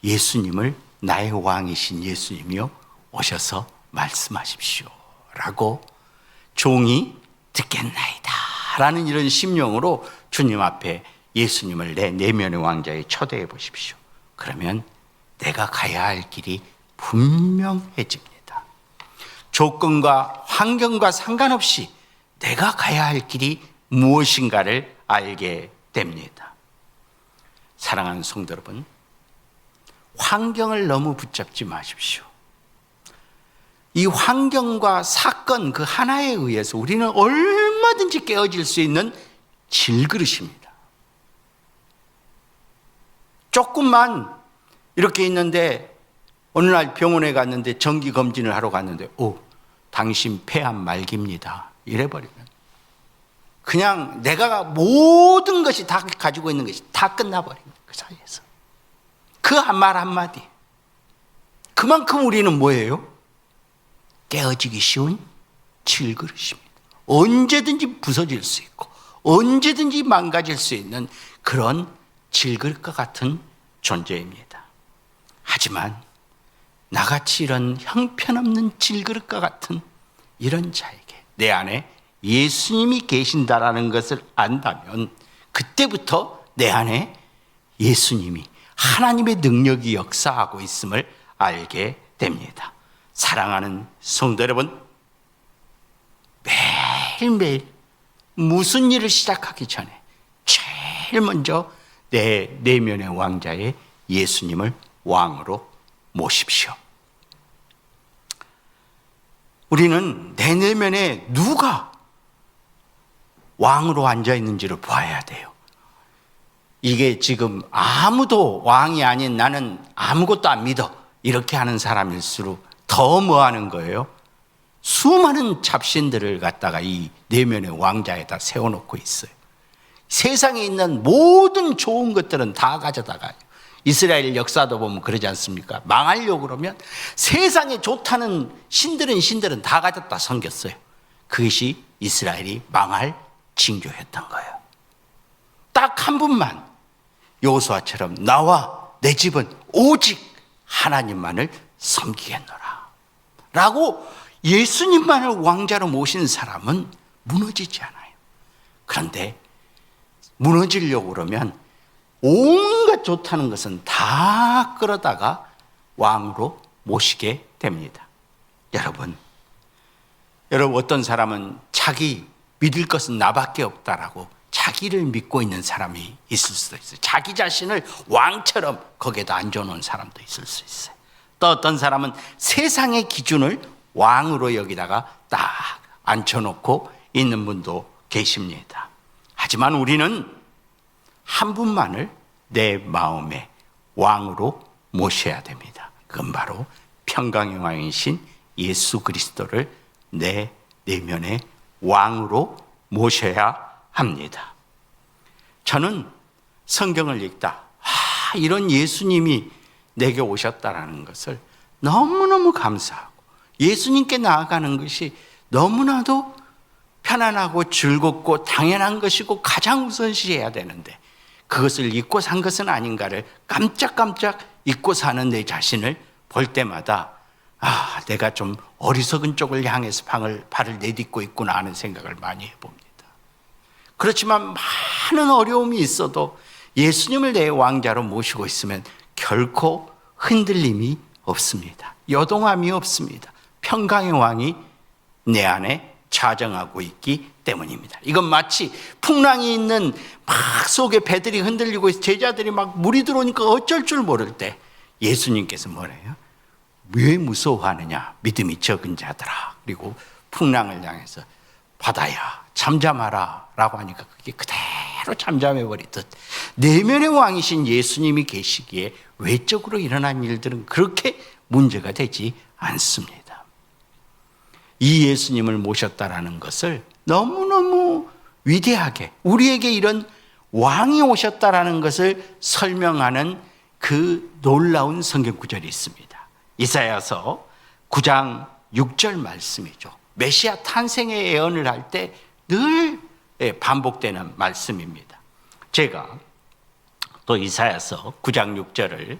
예수님을 나의 왕이신 예수님이요 오셔서 말씀하십시오 라고 종이 듣겠나이다 라는 이런 심령으로 주님 앞에 예수님을 내 내면의 왕자에 초대해 보십시오. 그러면 내가 가야 할 길이 분명해집니다. 조건과 환경과 상관없이 내가 가야 할 길이 무엇인가를 알게 됩니다. 사랑하는 성도 여러분, 환경을 너무 붙잡지 마십시오. 이 환경과 사건 그 하나에 의해서 우리는 얼마든지 깨어질 수 있는 질그릇입니다. 조금만 이렇게 있는데 어느 날 병원에 갔는데 정기 검진을 하러 갔는데 당신 폐암 말기입니다. 이래버리면 그냥 내가 모든 것이 다 가지고 있는 것이 다 끝나버립니다. 그 사이에서. 그 한 말 한마디. 그만큼 우리는 뭐예요? 깨어지기 쉬운 질그릇입니다. 언제든지 부서질 수 있고 언제든지 망가질 수 있는 그런 질그릇과 같은 존재입니다. 하지만 나같이 이런 형편없는 질그릇과 같은 이런 자에게 내 안에 예수님이 계신다라는 것을 안다면 그때부터 내 안에 예수님이 하나님의 능력이 역사하고 있음을 알게 됩니다. 사랑하는 성도 여러분, 매일매일 무슨 일을 시작하기 전에 제일 먼저 내 내면의 왕자의 예수님을 왕으로 모십시오. 우리는 내 내면에 누가 왕으로 앉아 있는지를 봐야 돼요. 이게 지금 아무도 왕이 아닌 나는 아무것도 안 믿어 이렇게 하는 사람일수록 더 뭐 하는 거예요? 수많은 잡신들을 갖다가 이 내면의 왕자에다 세워놓고 있어요. 세상에 있는 모든 좋은 것들은 다 가져다가요. 이스라엘 역사도 보면 그러지 않습니까? 망하려고 그러면 세상에 좋다는 신들은 다 가졌다 섬겼어요. 그것이 이스라엘이 망할 징조였던 거예요. 딱 한 분만 여호수아처럼 나와 내 집은 오직 하나님만을 섬기겠노라 라고 예수님만을 왕자로 모신 사람은 무너지지 않아요. 그런데 무너지려고 그러면 온갖 좋다는 것은 다 끌어다가 왕으로 모시게 됩니다. 여러분 어떤 사람은 자기 믿을 것은 나밖에 없다라고 자기를 믿고 있는 사람이 있을 수도 있어요. 자기 자신을 왕처럼 거기에다 앉혀놓은 사람도 있을 수 있어요. 또 어떤 사람은 세상의 기준을 왕으로 여기다가 딱 앉혀놓고 있는 분도 계십니다. 하지만 우리는 한 분만을 내 마음의 왕으로 모셔야 됩니다. 그건 바로 평강의 왕이신 예수 그리스도를 내 내면의 왕으로 모셔야 합니다. 저는 성경을 읽다 이런 예수님이 내게 오셨다라는 것을 너무너무 감사하고 예수님께 나아가는 것이 너무나도 편안하고 즐겁고 당연한 것이고 가장 우선시해야 되는데 그것을 잊고 산 것은 아닌가를 깜짝깜짝 잊고 사는 내 자신을 볼 때마다 내가 좀 어리석은 쪽을 향해서 발을 내딛고 있구나 하는 생각을 많이 해봅니다. 그렇지만 많은 어려움이 있어도 예수님을 내 왕자로 모시고 있으면 결코 흔들림이 없습니다. 요동함이 없습니다. 평강의 왕이 내 안에 좌정하고 있기 때문입니다. 이건 마치 풍랑이 있는 막 속에 배들이 흔들리고 있어 제자들이 막 물이 들어오니까 어쩔 줄 모를 때 예수님께서 뭐래요? 왜 무서워하느냐? 믿음이 적은 자들아. 그리고 풍랑을 향해서 바다야 잠잠하라 라고 하니까 그게 그대로 잠잠해 버리듯 내면의 왕이신 예수님이 계시기에 외적으로 일어난 일들은 그렇게 문제가 되지 않습니다. 이 예수님을 모셨다라는 것을 너무너무 위대하게 우리에게 이런 왕이 오셨다라는 것을 설명하는 그 놀라운 성경 구절이 있습니다. 이사야서 9장 6절 말씀이죠. 메시아 탄생의 예언을 할 때 늘 반복되는 말씀입니다. 제가 또 이사야서 9장 6절을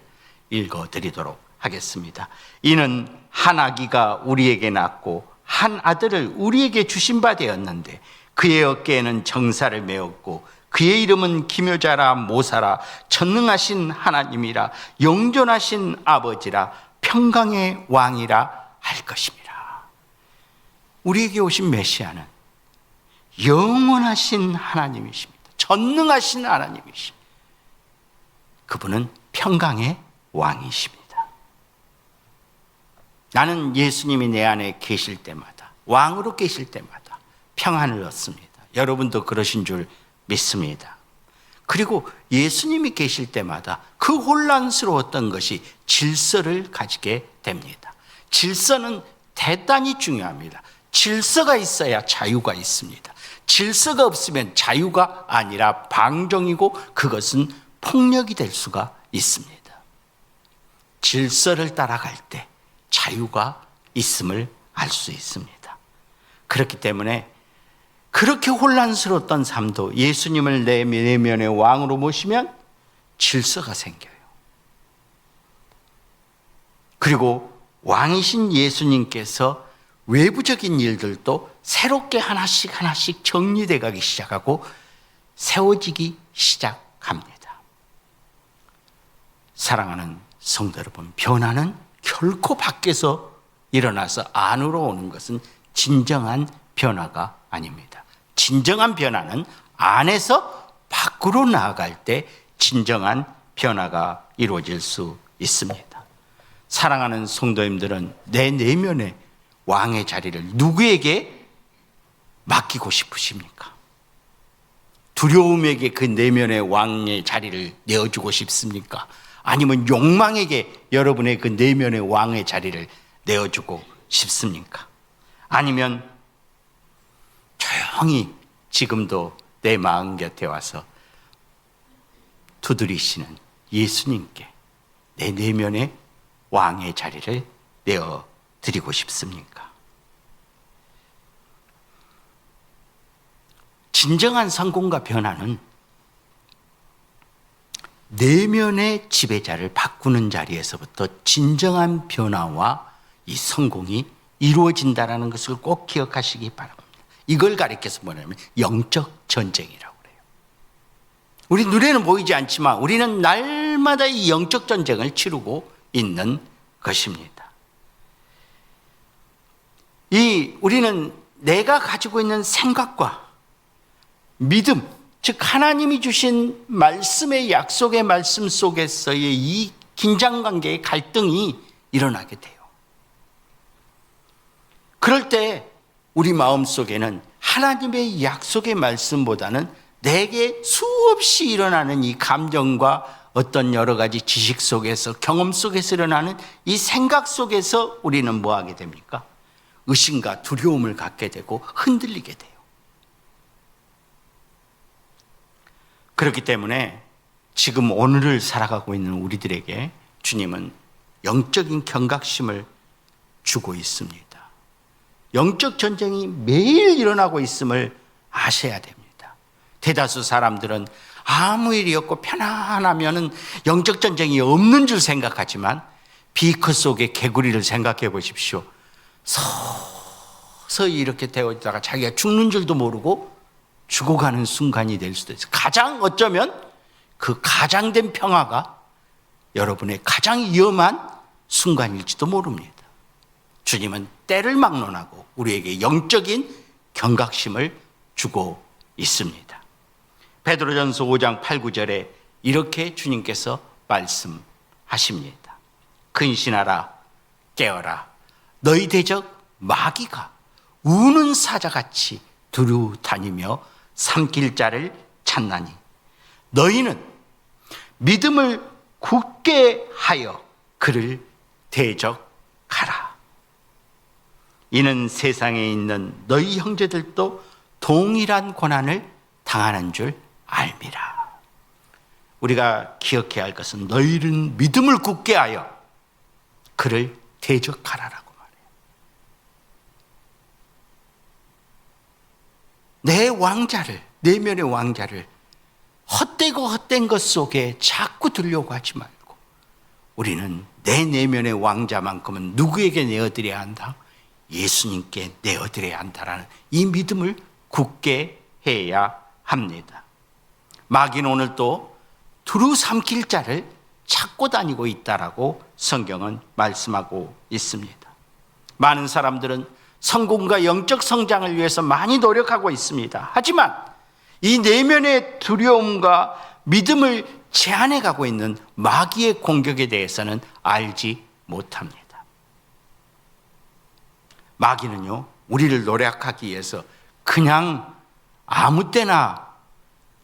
읽어드리도록 하겠습니다. 이는 한 아기가 우리에게 낳고 한 아들을 우리에게 주신 바 되었는데 그의 어깨에는 정사를 메었고 그의 이름은 기묘자라 모사라 전능하신 하나님이라 영존하신 아버지라 평강의 왕이라 할 것입니다. 우리에게 오신 메시아는 영원하신 하나님이십니다. 전능하신 하나님이시. 그분은 평강의 왕이십니다. 나는 예수님이 내 안에 계실 때마다, 왕으로 계실 때마다 평안을 얻습니다. 여러분도 그러신 줄 믿습니다. 그리고 예수님이 계실 때마다 그 혼란스러웠던 것이 질서를 가지게 됩니다. 질서는 대단히 중요합니다. 질서가 있어야 자유가 있습니다. 질서가 없으면 자유가 아니라 방종이고 그것은 폭력이 될 수가 있습니다. 질서를 따라갈 때 자유가 있음을 알 수 있습니다. 그렇기 때문에 그렇게 혼란스러웠던 삶도 예수님을 내 내면의 왕으로 모시면 질서가 생겨요. 그리고 왕이신 예수님께서 외부적인 일들도 새롭게 하나씩 정리되어 가기 시작하고 세워지기 시작합니다. 사랑하는 성도 여러분, 변화는 결코 밖에서 일어나서 안으로 오는 것은 진정한 변화가 아닙니다. 진정한 변화는 안에서 밖으로 나아갈 때 진정한 변화가 이루어질 수 있습니다. 사랑하는 성도님들은 내 내면의 왕의 자리를 누구에게 맡기고 싶으십니까? 두려움에게 그 내면의 왕의 자리를 내어주고 싶습니까? 아니면 욕망에게 여러분의 그 내면의 왕의 자리를 내어주고 싶습니까? 아니면 조용히 지금도 내 마음 곁에 와서 두드리시는 예수님께 내 내면의 왕의 자리를 내어드리고 싶습니까? 진정한 성공과 변화는 내면의 지배자를 바꾸는 자리에서부터 진정한 변화와 이 성공이 이루어진다는 것을 꼭 기억하시기 바랍니다. 이걸 가리켜서 뭐냐면 영적 전쟁이라고 그래요. 우리 눈에는 보이지 않지만 우리는 날마다 이 영적 전쟁을 치르고 있는 것입니다. 우리는 내가 가지고 있는 생각과 믿음, 즉 하나님이 주신 말씀의 약속의 말씀 속에서의 이 긴장관계의 갈등이 일어나게 돼요. 그럴 때 우리 마음속에는 하나님의 약속의 말씀보다는 내게 수없이 일어나는 이 감정과 어떤 여러 가지 지식 속에서 경험 속에서 일어나는 이 생각 속에서 우리는 뭐 하게 됩니까? 의심과 두려움을 갖게 되고 흔들리게 돼요. 그렇기 때문에 지금 오늘을 살아가고 있는 우리들에게 주님은 영적인 경각심을 주고 있습니다. 영적 전쟁이 매일 일어나고 있음을 아셔야 됩니다. 대다수 사람들은 아무 일이 없고 편안하면은 영적 전쟁이 없는 줄 생각하지만 비커 속의 개구리를 생각해 보십시오. 서서히 이렇게 되어있다가 자기가 죽는 줄도 모르고 죽어가는 순간이 될 수도 있어요. 어쩌면 그 가장된 평화가 여러분의 가장 위험한 순간일지도 모릅니다. 주님은 때를 막론하고 우리에게 영적인 경각심을 주고 있습니다. 베드로전서 5장 8, 9절에 이렇게 주님께서 말씀하십니다. 근신하라, 깨어라. 너희 대적 마귀가 우는 사자같이 두루 다니며 삼킬 자를 찾나니 너희는 믿음을 굳게 하여 그를 대적하라. 이는 세상에 있는 너희 형제들도 동일한 고난을 당하는 줄 알미라. 우리가 기억해야 할 것은 너희는 믿음을 굳게 하여 그를 대적하라라고 말해요. 내 왕자를, 내면의 왕자를 헛되고 헛된 것 속에 자꾸 들려고 하지 말고 우리는 내 내면의 왕자만큼은 누구에게 내어드려야 한다? 예수님께 내어드려야 한다라는 이 믿음을 굳게 해야 합니다. 마귀는 오늘 또 두루 삼킬 자를 찾고 다니고 있다라고 성경은 말씀하고 있습니다. 많은 사람들은 성공과 영적 성장을 위해서 많이 노력하고 있습니다. 하지만 이 내면의 두려움과 믿음을 제한해 가고 있는 마귀의 공격에 대해서는 알지 못합니다. 마귀는요, 우리를 노략하기 위해서 그냥 아무 때나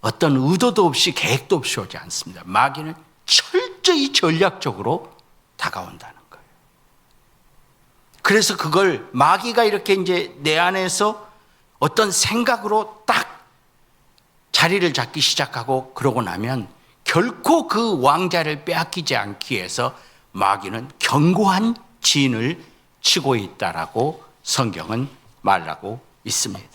어떤 의도도 없이 계획도 없이 오지 않습니다. 마귀는 철저히 전략적으로 다가온다는 거예요. 그래서 그걸 마귀가 이렇게 이제 내 안에서 어떤 생각으로 딱 자리를 잡기 시작하고 그러고 나면 결코 그 왕자를 빼앗기지 않기 위해서 마귀는 견고한 진을 치고 있다라고 성경은 말하고 있습니다.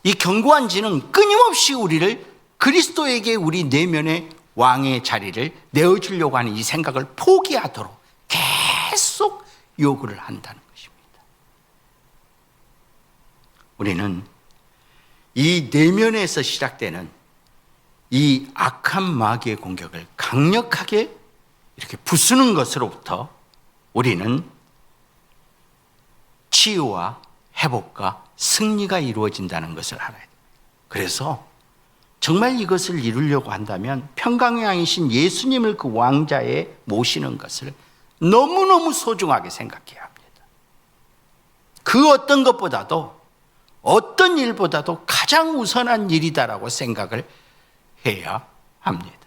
이 견고한 진은 끊임없이 우리를 그리스도에게 우리 내면의 왕의 자리를 내어주려고 하는 이 생각을 포기하도록 계속 요구를 한다는 것입니다. 우리는 이 내면에서 시작되는 이 악한 마귀의 공격을 강력하게 이렇게 부수는 것으로부터 우리는 치유와 회복과 승리가 이루어진다는 것을 알아야 돼요. 그래서 정말 이것을 이루려고 한다면 평강의 왕이신 예수님을 그 왕자에 모시는 것을 너무너무 소중하게 생각해야 합니다. 그 어떤 것보다도 어떤 일보다도 가장 우선한 일이다라고 생각을 해야 합니다.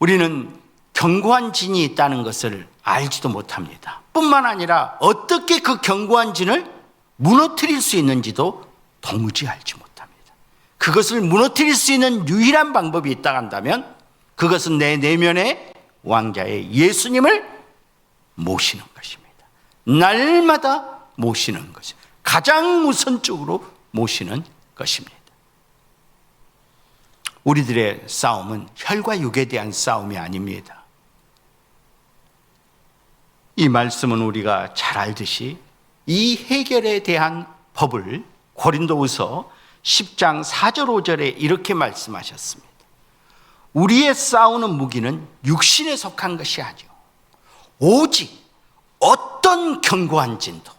우리는 견고한 진이 있다는 것을 알지도 못합니다. 뿐만 아니라 어떻게 그 견고한 진을 무너뜨릴 수 있는지도 도무지 알지 못합니다. 그것을 무너뜨릴 수 있는 유일한 방법이 있다 한다면 그것은 내 내면의 왕자의 예수님을 모시는 것입니다. 날마다 모시는 것입니다. 가장 우선적으로 모시는 것입니다. 우리들의 싸움은 혈과 육에 대한 싸움이 아닙니다. 이 말씀은 우리가 잘 알듯이 이 해결에 대한 법을 고린도후서 10장 4절 5절에 이렇게 말씀하셨습니다. 우리의 싸우는 무기는 육신에 속한 것이 아니요 오직 어떤 견고한 진도,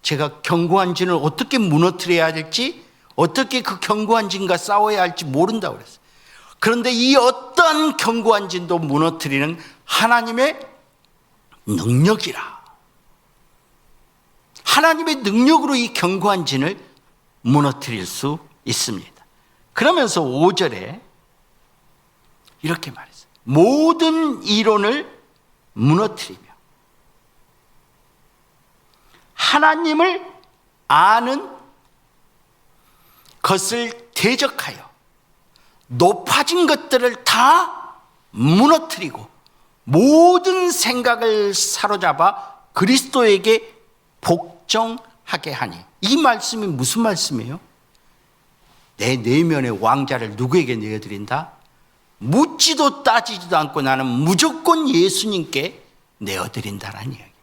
제가 견고한 진을 어떻게 무너뜨려야 할지, 어떻게 그 견고한 진과 싸워야 할지 모른다고 그랬어요. 그런데 이 어떤 견고한 진도 무너뜨리는 하나님의 능력이라. 하나님의 능력으로 이 견고한 진을 무너뜨릴 수 있습니다. 그러면서 5절에 이렇게 말했어요. 모든 이론을 무너뜨리며 하나님을 아는 것을 대적하여 높아진 것들을 다 무너뜨리고 모든 생각을 사로잡아 그리스도에게 복종하게 하니. 이 말씀이 무슨 말씀이에요? 내 내면의 왕자를 누구에게 내어드린다? 묻지도 따지지도 않고 나는 무조건 예수님께 내어드린다라는 이야기입니다.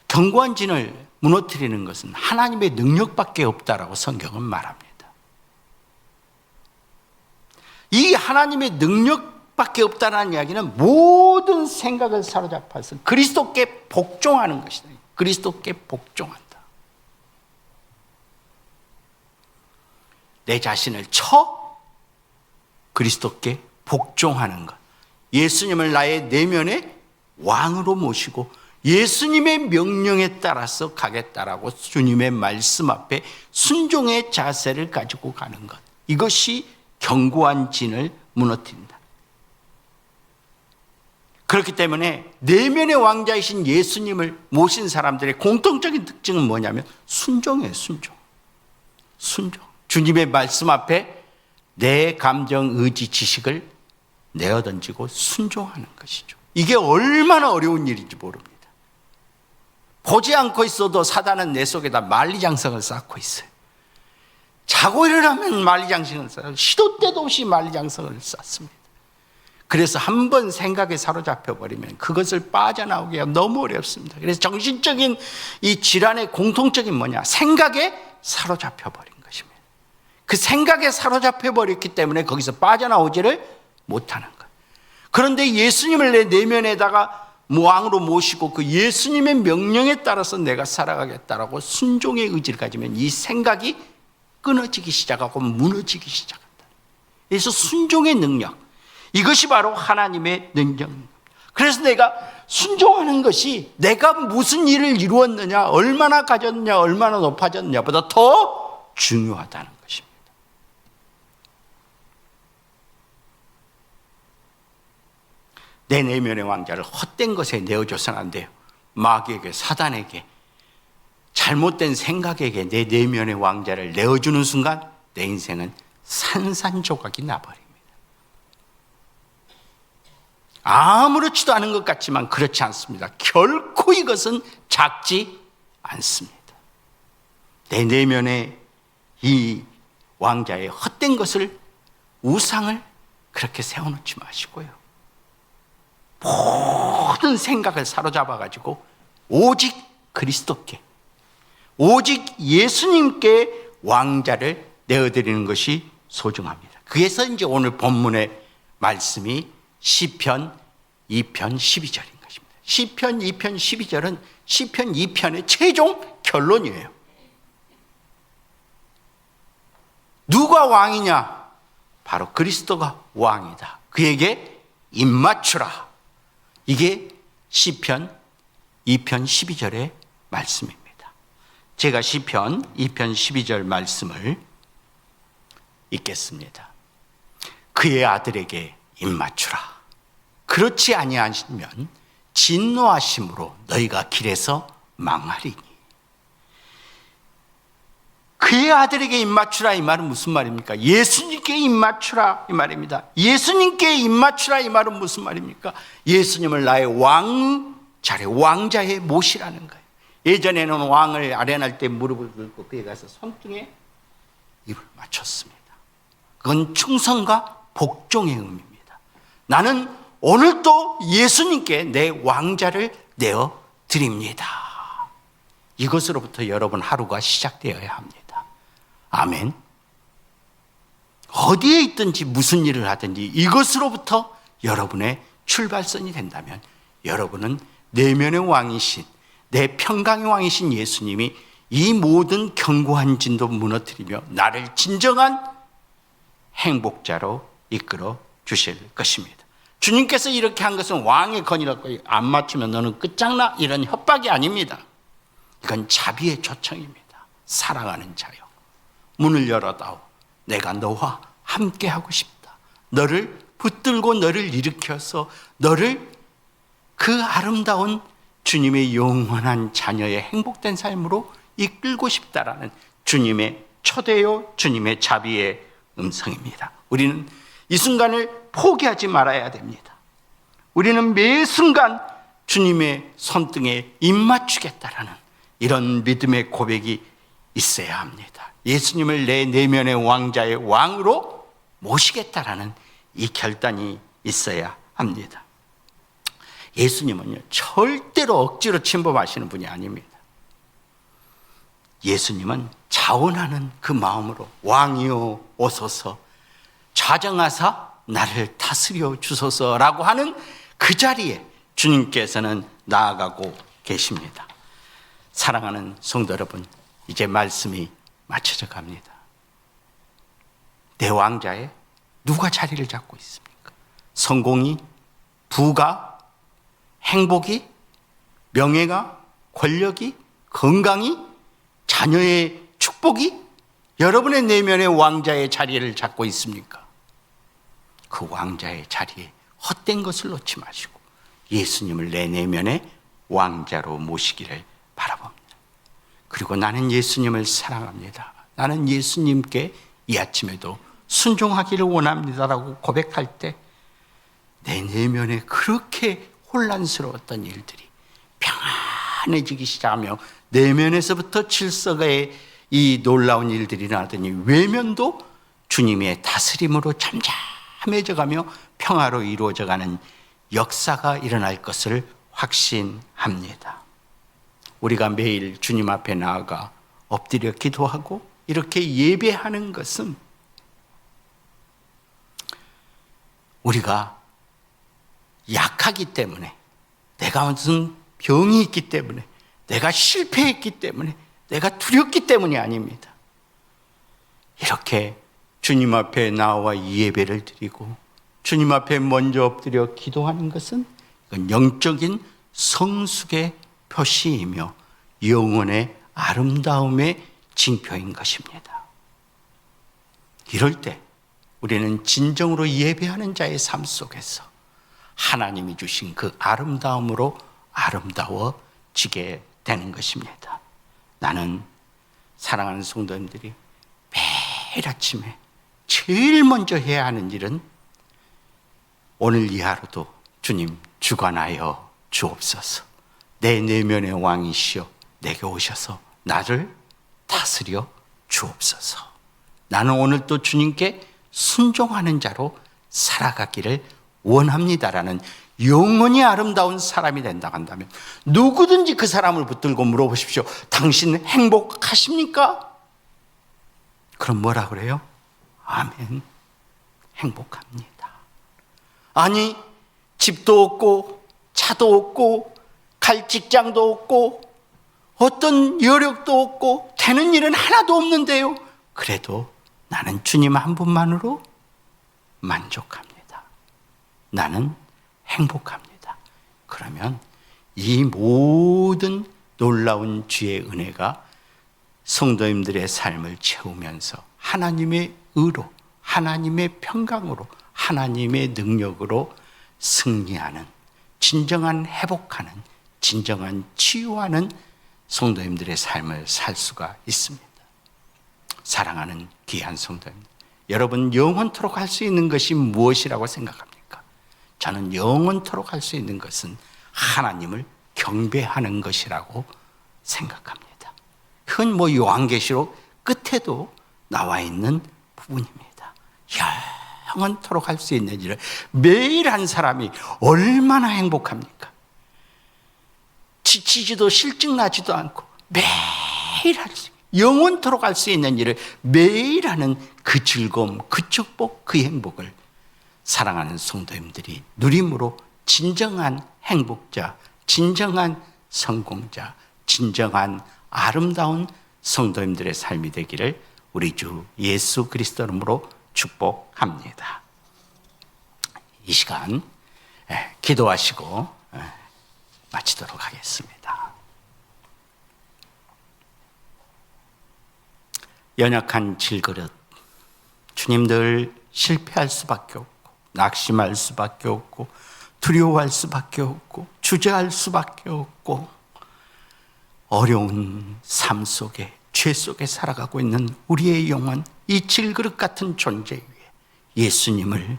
견고한 진을 무너뜨리는 것은 하나님의 능력밖에 없다라고 성경은 말합니다. 이 하나님의 능력밖에 없다는 이야기는 모든 생각을 사로잡아서 그리스도께 복종하는 것이다. 그리스도께 복종한다. 내 자신을 쳐 그리스도께 복종하는 것. 예수님을 나의 내면의 왕으로 모시고 예수님의 명령에 따라서 가겠다라고 주님의 말씀 앞에 순종의 자세를 가지고 가는 것. 이것이 견고한 진을 무너뜨린다. 그렇기 때문에 내면의 왕자이신 예수님을 모신 사람들의 공통적인 특징은 뭐냐면 순종이에요. 순종. 주님의 말씀 앞에 내 감정, 의지, 지식을 내어던지고 순종하는 것이죠. 이게 얼마나 어려운 일인지 모릅니다. 보지 않고 있어도 사단은 내 속에다 만리장성을 쌓고 있어요. 자고 일어나면 만리장성을 쌓아요. 시도 때도 없이 만리장성을 쌓습니다. 그래서 한번 생각에 사로잡혀 버리면 그것을 빠져나오기가 너무 어렵습니다. 그래서 정신적인 이 질환의 공통적인 뭐냐? 생각에 사로잡혀 버린 것입니다. 그 생각에 사로잡혀 버렸기 때문에 거기서 빠져나오지를 못하는 것. 그런데 예수님을 내 내면에다가 왕으로 모시고 그 예수님의 명령에 따라서 내가 살아가겠다라고 순종의 의지를 가지면 이 생각이 끊어지기 시작하고 무너지기 시작한다. 그래서 순종의 능력, 이것이 바로 하나님의 능력입니다. 그래서 내가 순종하는 것이 내가 무슨 일을 이루었느냐, 얼마나 가졌냐, 얼마나 높아졌냐보다 더 중요하다는 것입니다. 내 내면의 왕자를 헛된 것에 내어줘서는 안 돼요. 마귀에게, 사단에게, 잘못된 생각에게 내 내면의 왕자를 내어주는 순간 내 인생은 산산조각이 나버립니다. 아무렇지도 않은 것 같지만 그렇지 않습니다. 결코 이것은 작지 않습니다. 내 내면의 이 왕자의 헛된 것을, 우상을 그렇게 세워놓지 마시고요. 모든 생각을 사로잡아가지고 오직 그리스도께, 오직 예수님께 왕자를 내어드리는 것이 소중합니다. 그래서 이제 오늘 본문의 말씀이 시편 2편 12절인 것입니다. 시편 2편 12절은 시편 2편의 최종 결론이에요. 누가 왕이냐? 바로 그리스도가 왕이다. 그에게 입맞추라. 이게 시편 2편 12절의 말씀입니다. 제가 시편 2편 12절 말씀을 읽겠습니다. 그의 아들에게 입맞추라. 그렇지 아니하시면 진노하심으로 너희가 길에서 망하리니. 그의 아들에게 입맞추라, 이 말은 무슨 말입니까? 예수님께 입맞추라, 이 말입니다. 예수님께 입맞추라, 이 말은 무슨 말입니까? 예수님을 나의 왕자의, 왕자에 모시라는 거예요. 예전에는 왕을 아련할 때 무릎을 꿇고 그에 가서 손등에 입을 맞췄습니다. 그건 충성과 복종의 의미입니다. 나는 오늘도 예수님께 내 왕자를 내어 드립니다. 이것으로부터 여러분 하루가 시작되어야 합니다. 아멘. 어디에 있든지 무슨 일을 하든지 이것으로부터 여러분의 출발선이 된다면 여러분은 내면의 왕이신, 내 평강의 왕이신 예수님이 이 모든 견고한 진도 무너뜨리며 나를 진정한 행복자로 이끌어 주실 것입니다. 주님께서 이렇게 한 것은 왕의 건이라고 안 맞추면 너는 끝장나, 이런 협박이 아닙니다. 이건 자비의 초청입니다. 사랑하는 자요, 문을 열어다오. 내가 너와 함께하고 싶다. 너를 붙들고 너를 일으켜서 너를 그 아름다운 주님의 영원한 자녀의 행복된 삶으로 이끌고 싶다라는 주님의 초대요, 주님의 자비의 음성입니다. 우리는 이 순간을 포기하지 말아야 됩니다. 우리는 매 순간 주님의 손등에 입맞추겠다라는 이런 믿음의 고백이 있어야 합니다. 예수님을 내 내면의 왕자의 왕으로 모시겠다라는 이 결단이 있어야 합니다. 예수님은요, 절대로 억지로 침범하시는 분이 아닙니다. 예수님은 자원하는 그 마음으로 왕이여 오소서, 좌정하사 나를 다스려 주소서라고 하는 그 자리에 주님께서는 나아가고 계십니다. 사랑하는 성도 여러분, 이제 말씀이 맞춰져 갑니다. 내 왕자에 누가 자리를 잡고 있습니까? 성공이, 부가, 행복이, 명예가, 권력이, 건강이, 자녀의 축복이 여러분의 내면의 왕자의 자리를 잡고 있습니까? 그 왕자의 자리에 헛된 것을 놓지 마시고 예수님을 내 내면의 왕자로 모시기를 바라봅니다. 그리고 나는 예수님을 사랑합니다. 나는 예수님께 이 아침에도 순종하기를 원합니다라고 고백할 때 내 내면에 그렇게 혼란스러웠던 일들이 평안해지기 시작하며 내면에서부터 질서의 이 놀라운 일들이 나더니 외면도 주님의 다스림으로 잠잠해져가며 평화로 이루어져가는 역사가 일어날 것을 확신합니다. 우리가 매일 주님 앞에 나아가 엎드려 기도하고 이렇게 예배하는 것은 우리가 약하기 때문에, 내가 무슨 병이 있기 때문에, 내가 실패했기 때문에, 내가 두렵기 때문이 아닙니다. 이렇게 주님 앞에 나와 이 예배를 드리고 주님 앞에 먼저 엎드려 기도하는 것은 이건 영적인 성숙의 표시이며 영혼의 아름다움의 징표인 것입니다. 이럴 때 우리는 진정으로 예배하는 자의 삶 속에서 하나님이 주신 그 아름다움으로 아름다워지게 되는 것입니다. 나는 사랑하는 성도님들이 매일 아침에 제일 먼저 해야 하는 일은 오늘 이 하루도 주님 주관하여 주옵소서. 내 내면의 왕이시여 내게 오셔서 나를 다스려 주옵소서. 나는 오늘 또 주님께 순종하는 자로 살아가기를 원합니다라는 영원히 아름다운 사람이 된다고 한다면 누구든지 그 사람을 붙들고 물어보십시오. 당신 행복하십니까? 그럼 뭐라 그래요? 아멘. 행복합니다. 아니, 집도 없고 차도 없고 갈 직장도 없고 어떤 여력도 없고 되는 일은 하나도 없는데요. 그래도 나는 주님 한 분만으로 만족합니다. 나는 행복합니다. 그러면 이 모든 놀라운 주의 은혜가 성도님들의 삶을 채우면서 하나님의 의로, 하나님의 평강으로, 하나님의 능력으로 승리하는, 진정한 회복하는, 진정한 치유하는 성도님들의 삶을 살 수가 있습니다. 사랑하는 귀한 성도님, 여러분 영원토록 할 수 있는 것이 무엇이라고 생각합니까? 저는 영원토록 할 수 있는 것은 하나님을 경배하는 것이라고 생각합니다. 그건 요한계시록 끝에도 나와 있는 부분입니다. 영원토록 할 수 있는 일을 매일 한 사람이 얼마나 행복합니까? 지치지도 실증나지도 않고 매일 할 수, 영원토록 할 수 있는 일을 매일 하는 그 즐거움, 그 축복, 그 행복을 사랑하는 성도님들이 누림으로 진정한 행복자, 진정한 성공자, 진정한 아름다운 성도님들의 삶이 되기를 우리 주 예수 그리스도 이름으로 축복합니다. 이 시간 기도하시고 마치도록 하겠습니다. 연약한 질그릇, 주님들 실패할 수밖에 없고 낙심할 수밖에 없고 두려워할 수밖에 없고 주저할 수밖에 없고 어려운 삶 속에 죄 속에 살아가고 있는 우리의 영혼, 이 질그릇 같은 존재 위에 예수님을,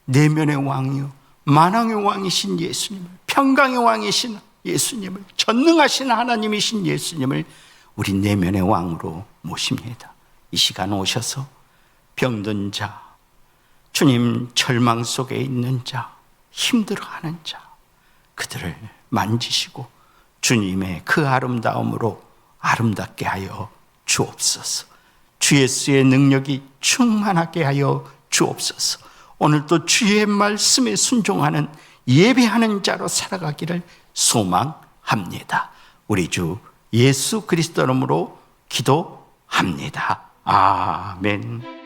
내면의 왕이요 만왕의 왕이신 예수님을, 평강의 왕이신 예수님을, 전능하신 하나님이신 예수님을 우리 내면의 왕으로 모십니다. 이 시간 오셔서 병든 자, 주님 절망 속에 있는 자, 힘들어하는 자, 그들을 만지시고 주님의 그 아름다움으로 아름답게 하여 주옵소서. 주 예수의 능력이 충만하게 하여 주옵소서. 오늘도 주의 말씀에 순종하는 예배하는 자로 살아가기를 소망합니다. 우리 주 예수 그리스도 이름으로 기도합니다. 아멘.